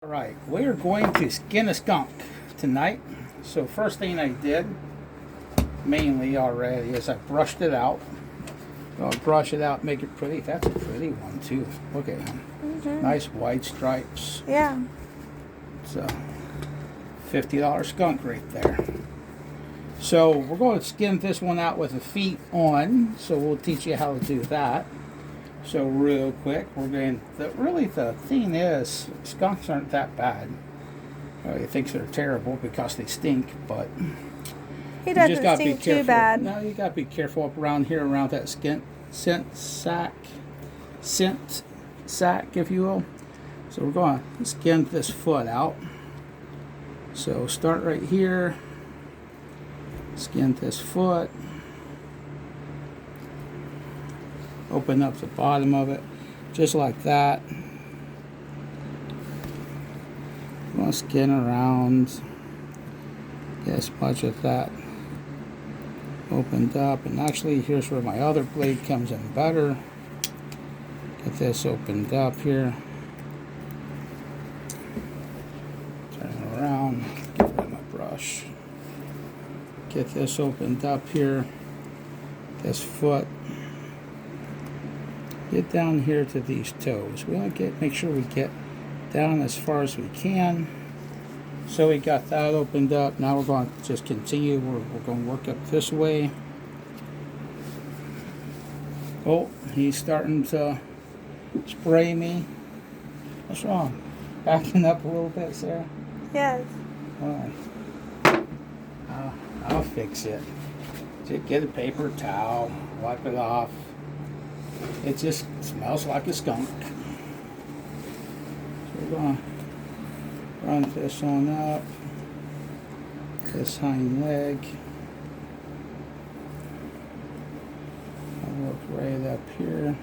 Alright, we are going to skin a skunk tonight. So first thing I did, mainly already, is I brushed it out. I'll brush it out, make it pretty. That's a pretty one too. Look at him. Nice white stripes. Yeah. It's a $50 skunk right there. So we're going to skin this one out with the feet on. So we'll teach you how to do that. So real quick, we're going. Really, the thing is, skunks aren't that bad. He thinks they're terrible because they stink, but He you doesn't just gotta be stink too careful. bad. No, you gotta be careful up around here, around that scent sack, if you will. So we're going to skin this foot out. So start right here. Skin this foot. Open up the bottom of it, just like that. I'm going to skin around, get as much of that opened up. And actually, here's where my other blade comes in better. Get this opened up here. Turn it around, get rid of my brush. Get this opened up here, this foot. Get down here to these toes. We want to make sure we get down as far as we can. So we got that opened up. Now we're going to just continue. We're going to work up this way. Oh, he's starting to spray me. What's wrong? Backing up a little bit, Sarah? Yes. All right. I'll fix it. Just get a paper towel, wipe it off. It just smells like a skunk. So we're going to run this on up. This hind leg. I'll work right up here.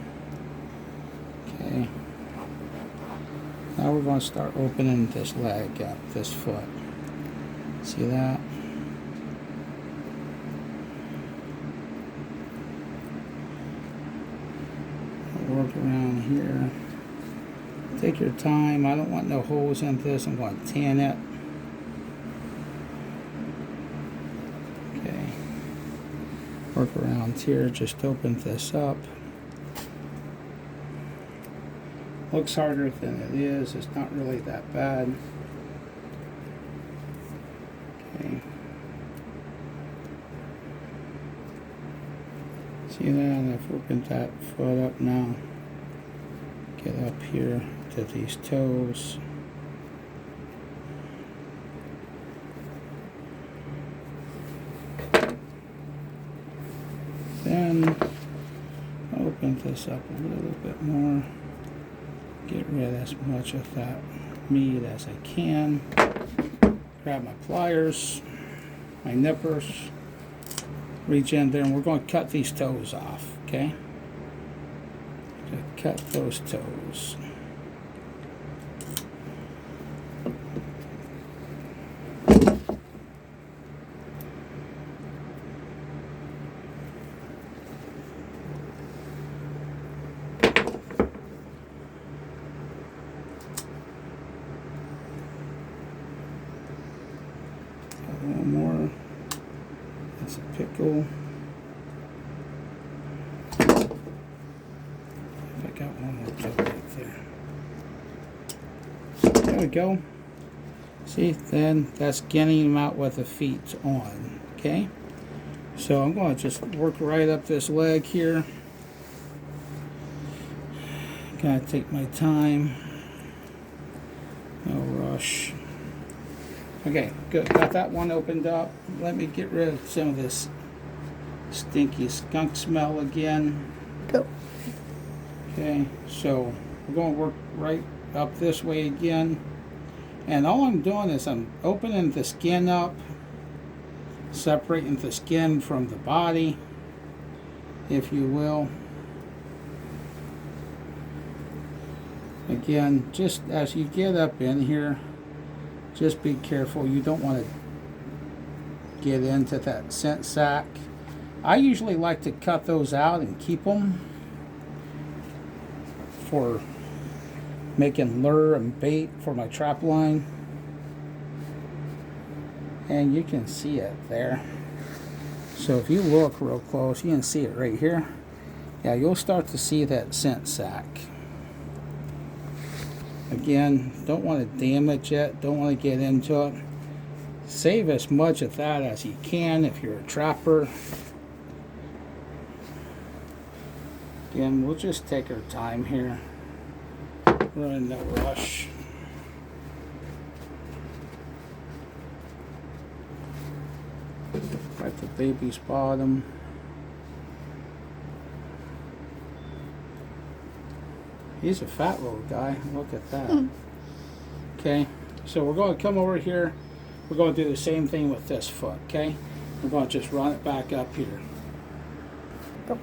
Okay. Now we're going to start opening this leg up, this foot. See that? Work around here. Take your time. I don't want no holes in this. I'm going to tan it. Okay. Work around here. Just open this up. Looks harder than it is. It's not really that bad. Okay. See that? I've opened that foot up now. Get up here to these toes. Then open this up a little bit more. Get rid of as much of that meat as I can. Grab my pliers, my nippers. Reach in there, and we're going to cut these toes off, okay? To cut those toes. One more. That's a pickle. If I got one more pickle right there. There we go. See, then that's getting them out with the feet on. Okay? So I'm going to just work right up this leg here. Gotta take my time. No rush. Okay, good. Got that one opened up. Let me get rid of some of this stinky skunk smell again. Go. Okay, so we're going to work right up this way again. And all I'm doing is I'm opening the skin up, separating the skin from the body, if you will. Again, just as you get up in here, just be careful. You don't want to get into that scent sack. I usually like to cut those out and keep them for making lure and bait for my trap line. And you can see it there. So if you look real close, you can see it right here. Yeah, you'll start to see that scent sac. Again, don't want to damage it, don't want to get into it. Save as much of that as you can if you're a trapper. Again, we'll just take our time here. We're in no rush. At the baby's bottom. He's a fat little guy. Look at that. Okay, so we're going to come over here. We're going to do the same thing with this foot. Okay, we're going to just run it back up here. Go.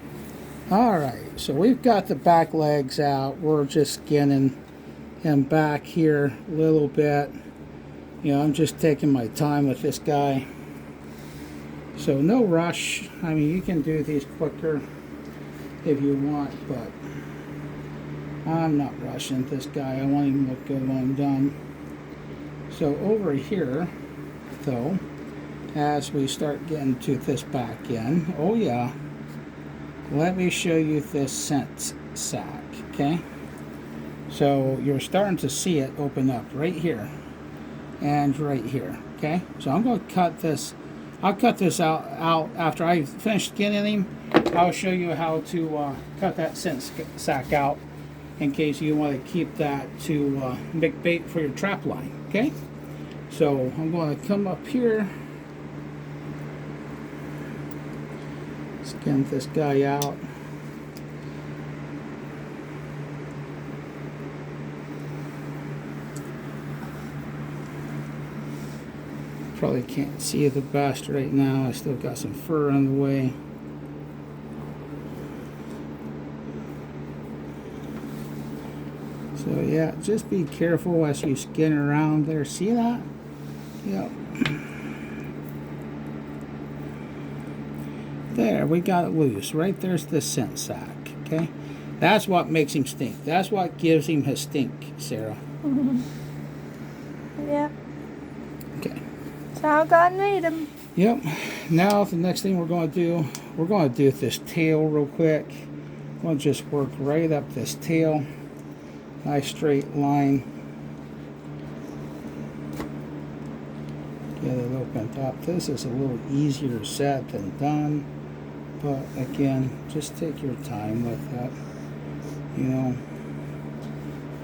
All right, so we've got the back legs out. We're just skinning him back here a little bit. You know, I'm just taking my time with this guy. So no rush. I mean, you can do these quicker if you want, but I'm not rushing this guy. I want him to look good when I'm done. So over here, though, as we start getting to this back end, oh yeah, let me show you this scent sac, okay? So you're starting to see it open up right here and right here, okay? So I'm going to cut this. I'll cut this out after I finish skinning him. I'll show you how to cut that scent sac out in case you want to keep that to make bait for your trap line, okay? So I'm going to come up here, skin this guy out. Probably can't see the best right now. I still got some fur on the way. So yeah, just be careful as you skin around there. See that? Yep. There, we got it loose. Right there's the scent sac. Okay? That's what makes him stink. That's what gives him his stink, Sarah. Yeah. Okay. That's how God made him. Yep. Now the next thing we're going to do this tail real quick. I'm going to just work right up this tail. Nice straight line. Get it opened up. This is a little easier said than done. But again, just take your time with that. You know,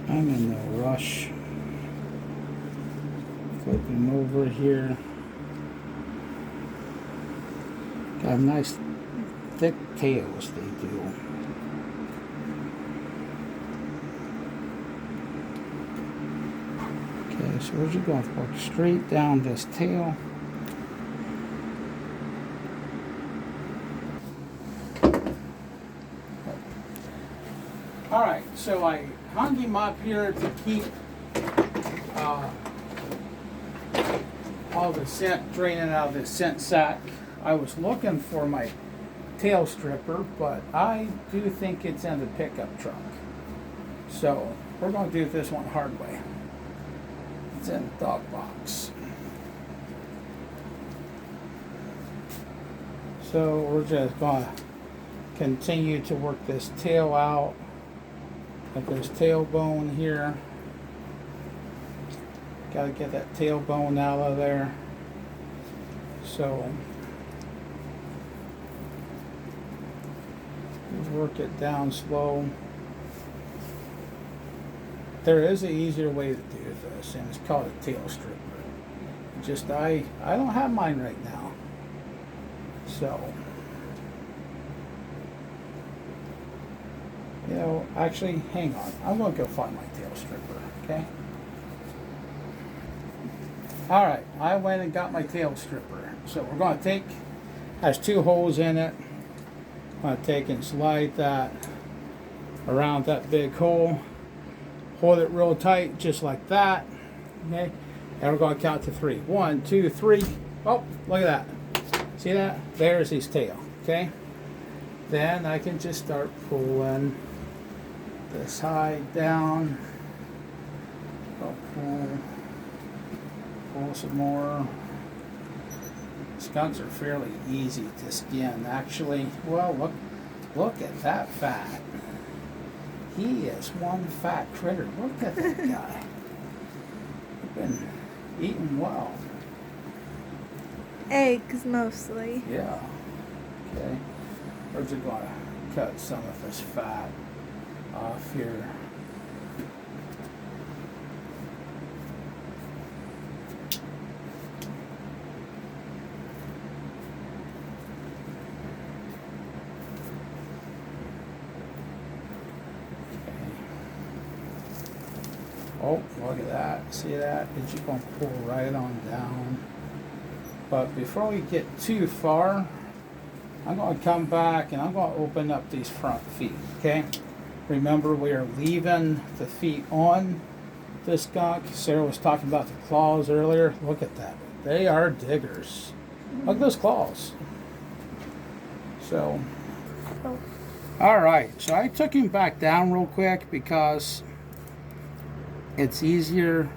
I'm in no rush. Flip him over here. Got nice thick tails they do. Okay, so we're just going to work straight down this tail. Alright, so I hung him up here to keep all the scent draining out of the scent sac. I was looking for my tail stripper, but I do think it's in the pickup truck. So we're going to do this one hard way. It's in the dog box. So we're just going to continue to work this tail out. Like this tailbone here. Got to get that tailbone out of there. So work it down slow. There is an easier way to do this, and it's called a tail stripper. Just I don't have mine right now. So, you know, actually, hang on. I'm going to go find my tail stripper, okay? All right, I went and got my tail stripper. So we're going to take, has 2 holes in it. I'm going to take and slide that around that big hole. Hold it real tight, just like that. Okay, and we're going to count to 3. 1, 2, 3. Oh, look at that. See that? There's his tail. Okay. Then I can just start pulling this hide down. I'll pull some more. Skunks are fairly easy to skin, actually. Well, look at that fat. He is one fat critter. Look at that guy. He's been eating well. Eggs mostly. Yeah. Okay. We're just going to cut some of this fat off here. Oh, look at that. See that? It's just going to pull right on down. But before we get too far, I'm going to come back and I'm going to open up these front feet, okay? Remember, we are leaving the feet on this skunk. Sarah was talking about the claws earlier. Look at that. They are diggers. Look at those claws. So, Oh. all right. So I took him back down real quick because it's easier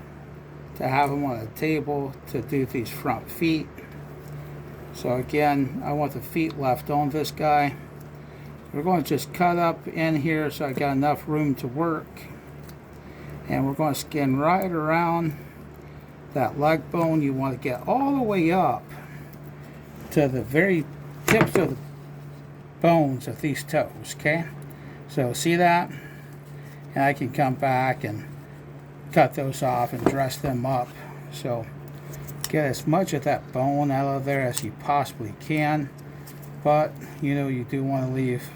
to have him on a table to do these front feet. So again, I want the feet left on this guy. We're going to just cut up in here so I got enough room to work. And we're going to skin right around that leg bone. You want to get all the way up to the very tips of the bones of these toes, okay? So see that? And I can come back and cut those off and dress them up. So get as much of that bone out of there as you possibly can, but you know, you do want to leave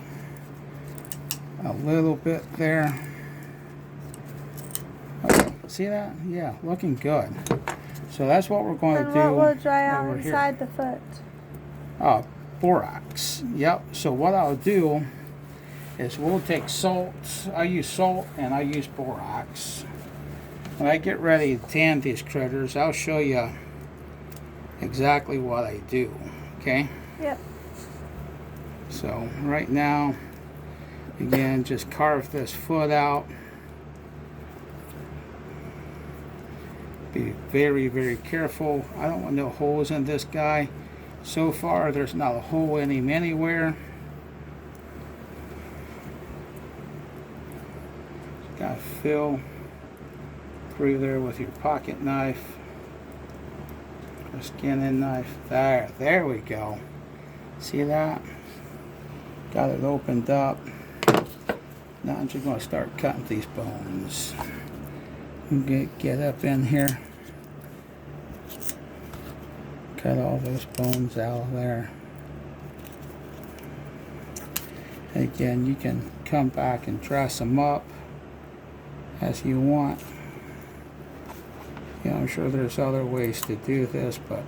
a little bit there. Okay, see that? Yeah, looking good. So that's what we're going to do. And what will dry out over inside here. the foot? Oh, borax. Yep. So what I'll do is we'll take salt. I use salt and I use borax. When I get ready to tan these critters, I'll show you exactly what I do, okay? Yep. So right now, again, just carve this foot out. Be very, very careful. I don't want no holes in this guy. So far, there's not a hole in him anywhere. Gotta fill through there with your pocket knife, or skinning knife. There we go. See that? Got it opened up. Now I'm just going to start cutting these bones. Get up in here. Cut all those bones out of there. Again, you can come back and dress them up as you want. Yeah, I'm sure there's other ways to do this, but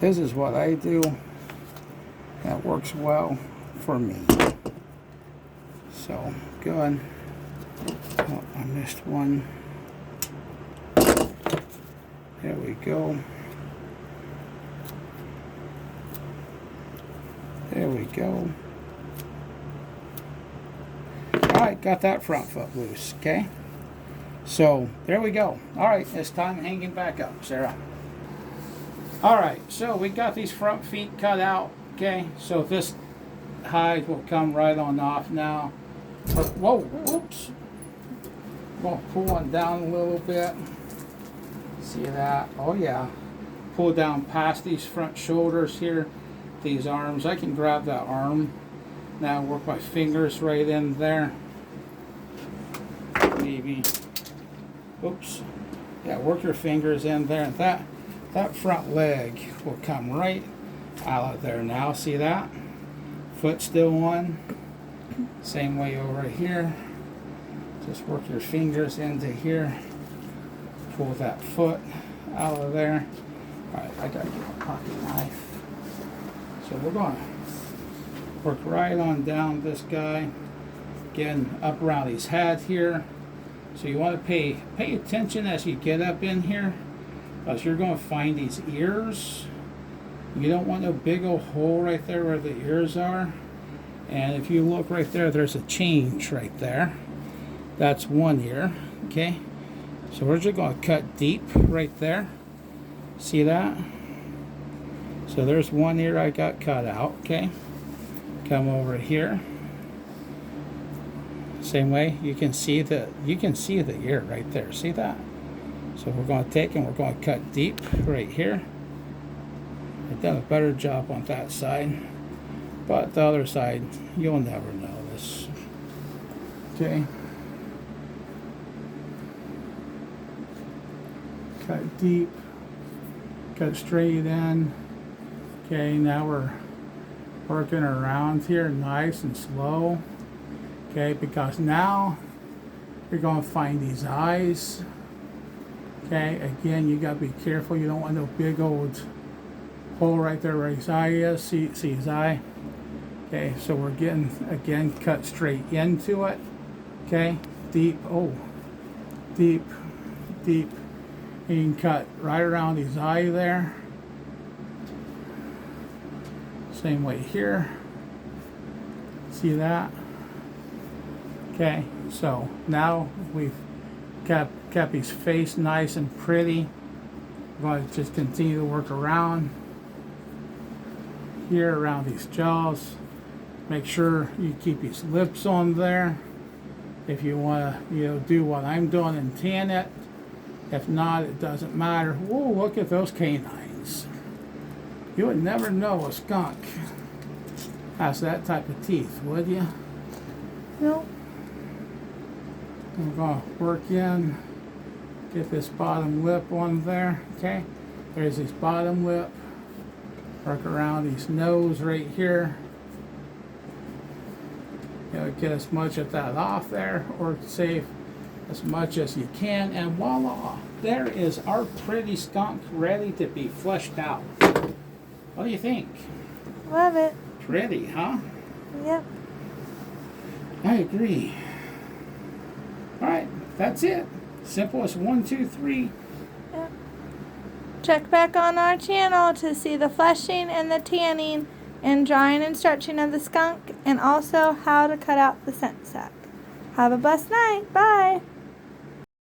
this is what I do. That works well for me. So, good. Oh, I missed one. There we go. There we go. Alright, got that front foot loose, okay? So, there we go. Alright, it's time hanging back up, Sarah. Alright, so we got these front feet cut out, okay? So this hide will come right on off now. Whoa, oops. I'm going to pull one down a little bit. See that? Oh yeah. Pull down past these front shoulders here. These arms. I can grab that arm. Now work my fingers right in there. Maybe. Oops. Yeah, work your fingers in there. And that front leg will come right out of there now. See that? Foot still on. Same way over here. Just work your fingers into here. Pull that foot out of there. Alright, I gotta get my pocket knife. So we're going to work right on down this guy. Again, up around his head here. So you want to pay attention as you get up in here, because you're going to find these ears. You don't want no big old hole right there where the ears are. And if you look right there, there's a change right there. That's one ear, okay? So we're just going to cut deep right there. See that? So there's one ear I got cut out, okay? Come over here. Same way, you can see the ear right there. See that? So we're going to take and we're going to cut deep right here. I've done a better job on that side, but the other side, you'll never know this. Okay. Cut deep, cut straight in. Okay, now we're working around here nice and slow. Okay, because now you're going to find these eyes. Okay, again, you got to be careful. You don't want no big old hole right there where his eye is. See his eye? Okay, so we're getting, again, cut straight into it. Okay, deep, oh, deep, deep. You can cut right around his eye there. Same way here. See that? Okay, so now we've kept his face nice and pretty. We're going to just continue to work around here, around his jaws. Make sure you keep his lips on there. If you want to, do what I'm doing and tan it. If not, it doesn't matter. Whoa, look at those canines. You would never know a skunk has that type of teeth, would you? Nope. I'm going to work in, get this bottom lip on there. Okay, there's his bottom lip. Work around his nose right here. Get as much of that off there, or save as much as you can, and voila, there is our pretty skunk ready to be fleshed out. What do you think? Love it. Pretty, huh? Yep. I agree. Alright, that's it. Simple as 1, 2, 3. Yep. Check back on our channel to see the fleshing and the tanning and drying and stretching of the skunk, and also how to cut out the scent sac. Have a blessed night. Bye.